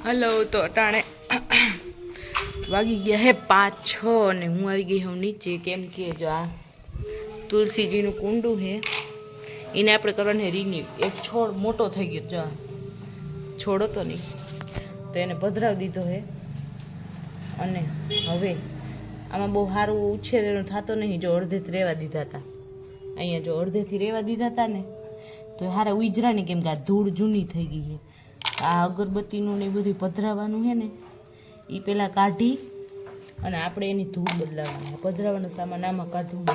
Hello તો અટાણે વાગી ગયા હે 5-6 અને હું આવી ગઈ હું નીચે કેમ કે જો આ તુલસીજીનું કુંડું હે એને આપણે કરવાનું હે રિન્યુ. એક છોડ મોટો થઈ ગયો જો છોડ હતો નહીં તો એને પધરાવી દીધો હે અને હવે આમાં બહુ સારું ઉછેર એનો થતો નહીં. જો અડધેથી રહેવા દીધા હતા અહીંયા, જો અડધેથી રહેવા દીધા હતા ને તો હારા ઉજરા નહીં કેમ કે આ ધૂળ જૂની થઈ ગઈ છે. આ અગરબત્તીનું ને એ બધું પધરાવાનું છે ને એ પહેલાં કાઢી અને આપણે એની ધૂળ બદલાવવાની. પધરાવાનો સામાન આમાં કાઢવું.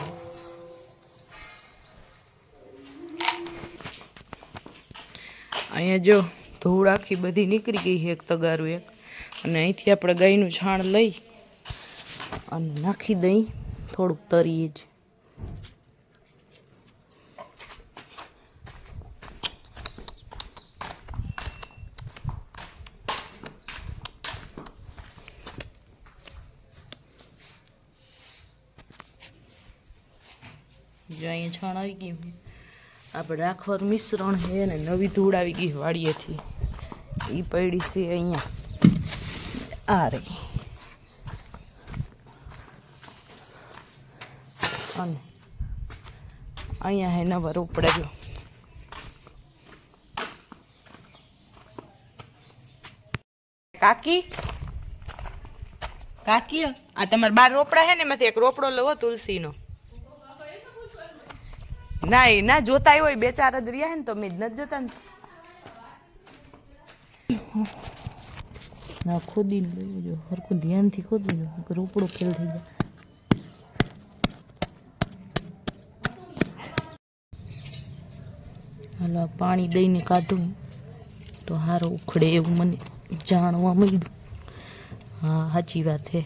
અહીંયા જો ધૂળ આખી બધી નીકળી ગઈ છે એક તગારું એક, અને અહીંથી આપણે ગાયનું છાણ લઈ અને નાખી દઈ થોડુંક તરીએ જ. જો અહીંયા છાણ આવી ગયું છે. આપણે રાખવાનું મિશ્રણ છે ને નવી ધૂળ આવી ગઈ વાડીએથી એ પડી છે અહીંયા આ રહી. અને અહીંયા હે નવા રોપડા. જો કાકી કાકી આ તમારા 12 રોપડા છે ને એમાંથી એક રોપડો લેવો તુલસીનો. ના એ ના જોતા હોય 2-4 જ રહ્યા ને તો મેં જ નથી જોતા ને. ના ખોદીને લેજો હરખું ધ્યાનથી ખોદી લો રોપડો ફેલ થઈ જાય. હાલો પાણી દઈને કાઢું તો સારું ઉખડે એવું મને જાણવા મળ્યું. હા સાચી વાત છે,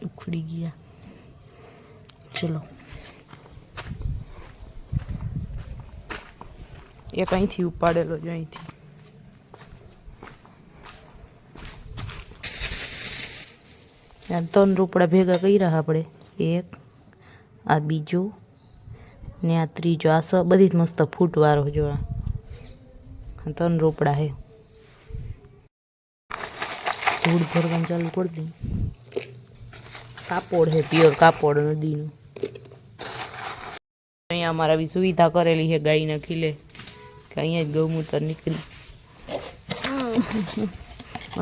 ઉખડી ગયા. ચલો એક અહીંથી ઉપાડેલો જો અહીંથી. ત્રણ રોપડા ભેગા કર્યા આપણે, એક આ બીજો ને આ ત્રીજો. આ બધી જ મસ્ત ફૂટવાળો જો આ 3 રોપડા હે. ધૂળ ભરવાનું ચાલુ કરી દઈ. કાપડ હે પ્યોર કાપડ નદીનું. અહીંયા અમારે આવી સુવિધા કરેલી છે ગાયના ખીલે કે અહીંયા જ ગૌમૂત્ર નીકળી.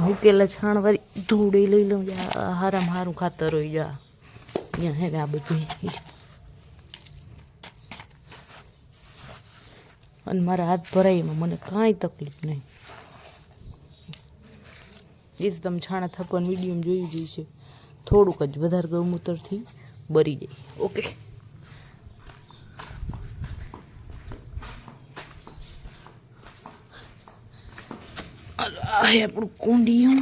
હુકેલા છાણ વાળી ધૂળ લઈ લઉં. હારામાં સારું ખાતર હોય જા અહીંયા હે ને આ બધું. અને મારા હાથ ભરાય એમાં મને કાંઈ તકલીફ નહીં. એ તો તમે છાણા થપ્પાનો વિડીયો જોઈ જ છે. થોડુંક જ વધારે ગૌમૂત્રથી બરી જાય. ઓકે આ આપણું કુંડિયું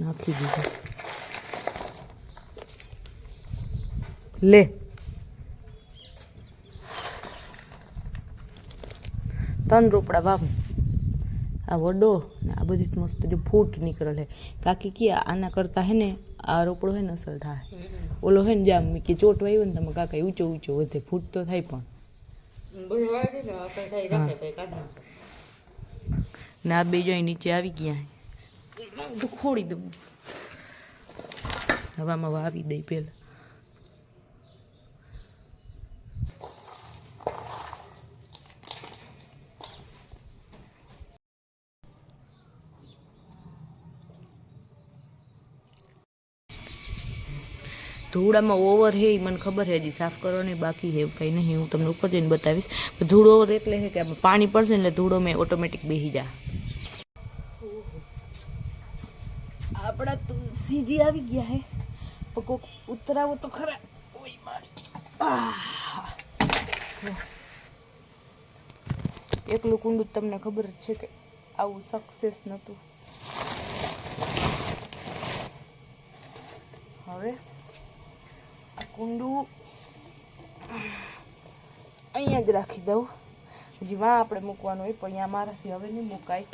નાખી દીધું. લે 3 રોપડા વાવ. આ વડો ને આ બધી મસ્ત જો ફૂટ નીકળે છે. કાકી કે આના કરતા હે ને આ રોપડો હે ને અસર થાય. ઓલો હે ને જામ કે ચોટ વાવ્યો ને તમે કાકા ઊંચો ઊંચો વધે. ફૂટ તો થાય પણ ના બે જોઈ નીચે આવી ગયા. તો ખોડી દઉં હવામાં વાવી દઈ પેલા. ધૂળામાં ઓવર હે મને ખબર છે, હજી સાફ કરવાની બાકી છે. એવું કંઈ નહીં, હું તમને ઉપર જઈને બતાવીશ. ધૂળ ઓવર એટલે છે કે પાણી પડશે ને એટલે ધૂળો મેં ઓટોમેટિક બેસી જાય. આપણા તુલસીજી આવી ગયા હે. કોક ઉતરાવો તો ખરા. ઓય મારી એકલું કુંડું તમને ખબર જ છે કે આવું સક્સેસ નહોતું. હવે કુંડું અહીંયા જ રાખી દઉં. હજી વાં આપણે મૂકવાનું હોય પણ અહીંયા મારાથી હવે નહીં મુકાય.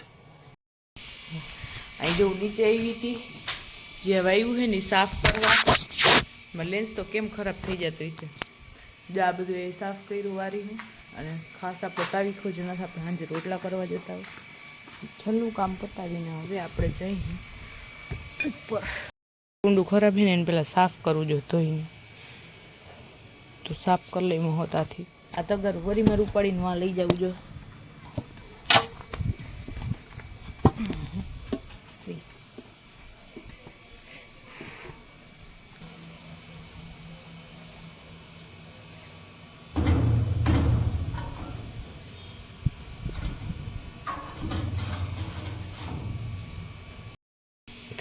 અહીં જો નીચે આવી હતી જે વાયુ છે ને સાફ કરવા લેન્સ તો કેમ ખરાબ થઈ જતો હશે. જો આ બધું એ સાફ કર્યું વારીને અને ખાસ આપણે તારીખો જ નથી, આપણે સાંજે રોટલા કરવા જતા હોય. છેલ્લું કામ પતાવીને હવે આપણે જઈએ ઉપર. કુંડું ખરાબ છે ને એને પહેલાં સાફ કરવું જોઈએ ધોઈને, તો સાફ કરી લઈમાં હોતાથી. આ તગાર વરીમાં ઉપાડીને વાં લઈ જવું જોઈએ.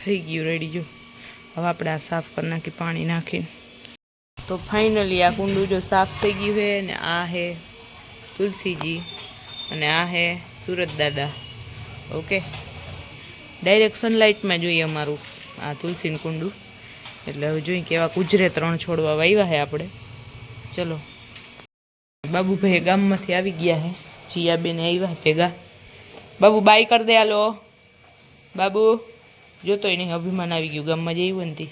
થઈ ગયું રેડી. જો હવે આપણે આ સાફ કરી નાખી પાણી નાખીને. તો ફાઇનલી આ કુંડું જો સાફ થઈ ગયું છે. ને આ હે તુલસીજી અને આ હે સુરત દાદા. ઓકે, ડાયરેક્ટ સનલાઇટમાં જોઈએ અમારું આ તુલસીનું કુંડું. એટલે હવે જોઈએ કેવા ગુજરે 3 છોડવા વાવ્યા છે આપણે. ચલો, બાબુભાઈ ગામમાંથી આવી ગયા છે, જીયાબેન આવ્યા ભેગા. બાબુ બાય કરી દે. હાલો બાબુ, જોતોય નહીં, અભિમાન આવી ગયું ગામમાં જઈ ને.